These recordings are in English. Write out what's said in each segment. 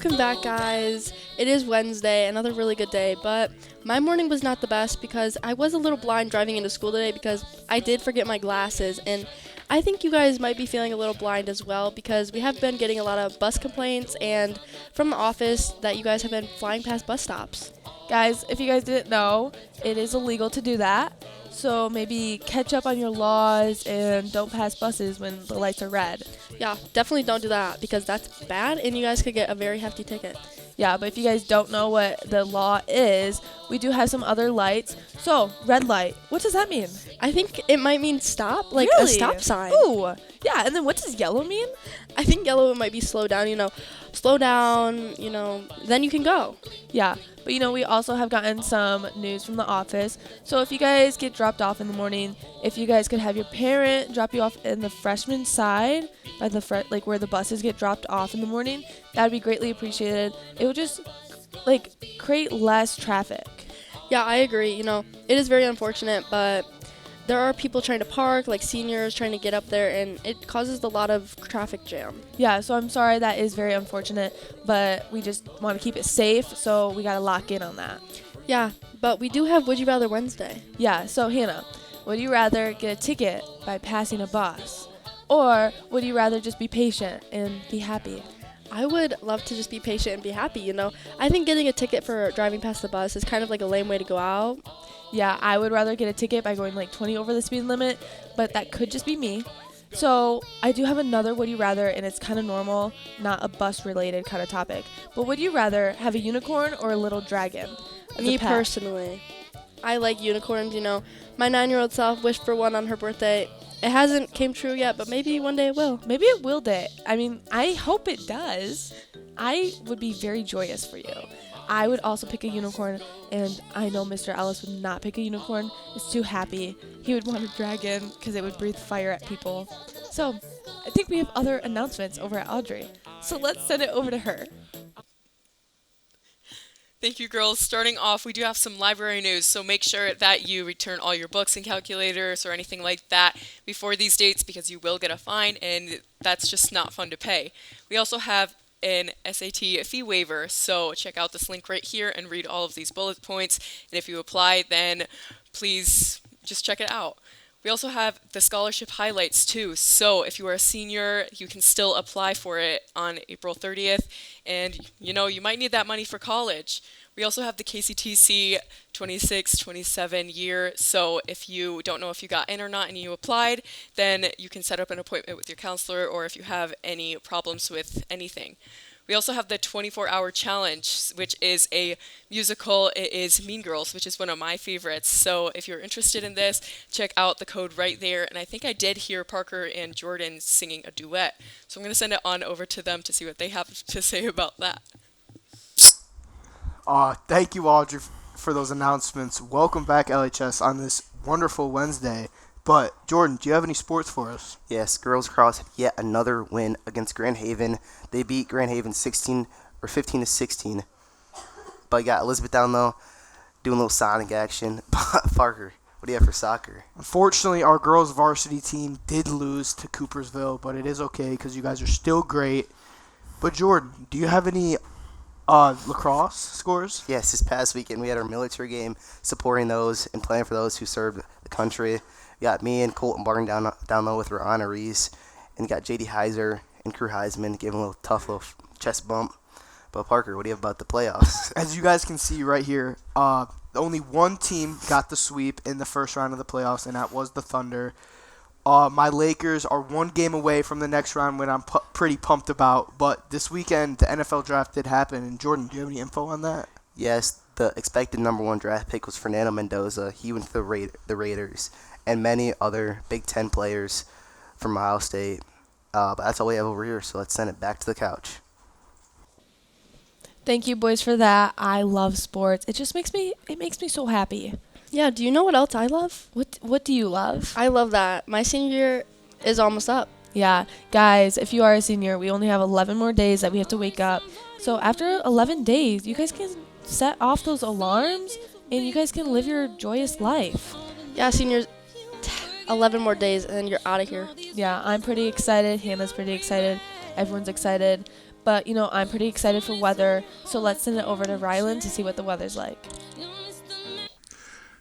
Welcome back, guys. It is Wednesday, another really good day, but my morning was not the best because I was a little blind driving into school today because I did forget my glasses, and I think you guys might be feeling a little blind as well because we have been getting a lot of bus complaints and from the office that you guys have been flying past bus stops. Guys, if you guys didn't know, it is illegal to do that. So maybe catch up on your laws and don't pass buses when the lights are red. Yeah, definitely don't do that because that's bad and you guys could get a very hefty ticket. Yeah, but if you guys don't know what the law is, we do have some other lights. So, red light, what does that mean? I think it might mean stop, like Really? a stop sign. Ooh, yeah, and then what does yellow mean? I think yellow might be slow down, slow down, then you can go. Yeah, but we also have gotten some news from the office. So if you guys get dropped off in the morning, if you guys could have your parent drop you off in the freshman side by the where the buses get dropped off in the morning, that would be greatly appreciated. It would just create less traffic. Yeah, I agree. It is very unfortunate, but there are people trying to park, like seniors trying to get up there, and it causes a lot of traffic jam. Yeah, so I'm sorry, that is very unfortunate, but we just want to keep it safe, so we got to lock in on that. Yeah, but we do have Would You Rather Wednesday. Yeah, so Hannah, would you rather get a ticket by passing a bus, or would you rather just be patient and be happy? I would love to just be patient and be happy, I think getting a ticket for driving past the bus is kind of like a lame way to go out. Yeah, I would rather get a ticket by going 20 over the speed limit, but that could just be me. So I do have another would you rather, and it's kind of normal, not a bus related kind of topic. But would you rather have a unicorn or a little dragon? Me personally, I like unicorns, My 9-year-old self wished for one on her birthday. It hasn't came true yet, but maybe one day it will. Maybe it will. I mean, I hope it does. I would be very joyous for you. I would also pick a unicorn, and I know Mr. Ellis would not pick a unicorn. He's too happy. He would want a dragon because it would breathe fire at people. So, I think we have other announcements over at Audrey. So let's send it over to her. Thank you, girls. Starting off, we do have some library news, so make sure that you return all your books and calculators or anything like that before these dates because you will get a fine, and that's just not fun to pay. We also have an SAT fee waiver, so check out this link right here and read all of these bullet points, and if you apply, then please just check it out. We also have the scholarship highlights too, so if you are a senior, you can still apply for it on April 30th, and you might need that money for college. We also have the KCTC 26-27 year, so if you don't know if you got in or not and you applied, then you can set up an appointment with your counselor or if you have any problems with anything. We also have the 24-hour challenge, which is a musical. It is Mean Girls, which is one of my favorites. So if you're interested in this, check out the code right there. And I think I did hear Parker and Jordan singing a duet. So I'm going to send it on over to them to see what they have to say about that. Thank you, Audrey, for those announcements. Welcome back, LHS, on this wonderful Wednesday. But, Jordan, do you have any sports for us? Yes, girls cross had yet another win against Grand Haven. They beat Grand Haven 15-16. But you got Elizabeth down low doing a little Sonic action. Parker, what do you have for soccer? Unfortunately, our girls varsity team did lose to Coopersville, but it is okay because you guys are still great. But, Jordan, do you have any lacrosse scores? Yes, this past weekend we had our military game supporting those and playing for those who served the country. We got me and Colton Barton down low with our honorees, and got JD Heiser and Crew Heisman giving a little tough little chest bump. But Parker, what do you have about the playoffs? As you guys can see right here, only one team got the sweep in the first round of the playoffs, and that was the Thunder. My Lakers are one game away from the next round, when I'm pretty pumped about. But this weekend, the NFL draft did happen. And Jordan, do you have any info on that? Yes, the expected number one draft pick was Fernando Mendoza. He went to the Raiders, and many other Big Ten players from Ohio State. But that's all we have over here, so let's send it back to the couch. Thank you, boys, for that. I love sports. It just makes me so happy. Yeah, do you know what else I love? What do you love? I love that. My senior year is almost up. Yeah, guys, if you are a senior, we only have 11 more days that we have to wake up. So after 11 days, you guys can set off those alarms, and you guys can live your joyous life. Yeah, seniors, 11 more days, and then you're out of here. Yeah, I'm pretty excited. Hannah's pretty excited. Everyone's excited. But, I'm pretty excited for weather, so let's send it over to Rylan to see what the weather's like.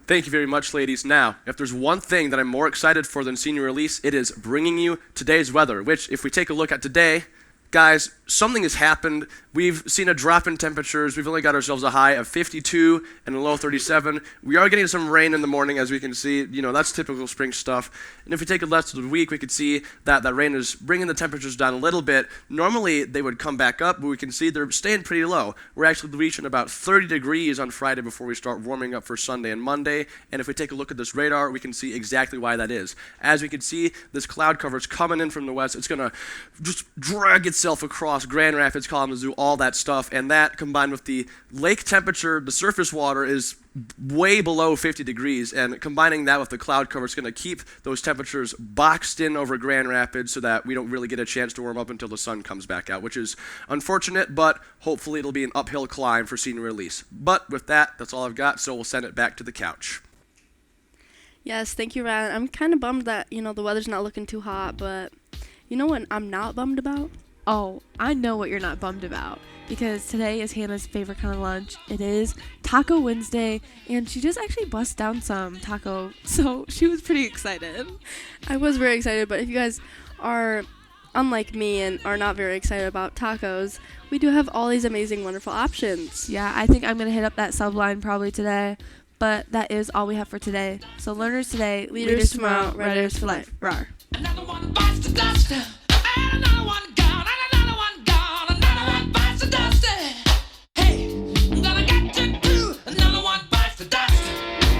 Thank you very much, ladies. Now, if there's one thing that I'm more excited for than senior release, it is bringing you today's weather, which, if we take a look at today, guys, something has happened. We've seen a drop in temperatures. We've only got ourselves a high of 52 and a low of 37. We are getting some rain in the morning, as we can see. That's typical spring stuff. And if we take a rest of the week, we could see that that rain is bringing the temperatures down a little bit. Normally, they would come back up, but we can see they're staying pretty low. We're actually reaching about 30 degrees on Friday before we start warming up for Sunday and Monday. And if we take a look at this radar, we can see exactly why that is. As we can see, this cloud cover is coming in from the west. It's going to just drag itself across Grand Rapids, Kalamazoo, all that stuff, and that combined with the lake temperature, the surface water is way below 50 degrees, and combining that with the cloud cover is going to keep those temperatures boxed in over Grand Rapids so that we don't really get a chance to warm up until the sun comes back out, which is unfortunate, but hopefully it'll be an uphill climb for senior release. But with that, that's all I've got, so we'll send it back to the couch. Yes, thank you, Ryan. I'm kind of bummed that, the weather's not looking too hot, but you know what I'm not bummed about? Oh, I know what you're not bummed about, because today is Hannah's favorite kind of lunch. It is Taco Wednesday, and she just actually bust down some taco, so she was pretty excited. I was very excited, but if you guys are unlike me and are not very excited about tacos, we do have all these amazing, wonderful options. Yeah, I think I'm going to hit up that subline probably today, but that is all we have for today. So learners today, leaders tomorrow, Redditors for life. Rawr. Another one bites the dust, and another one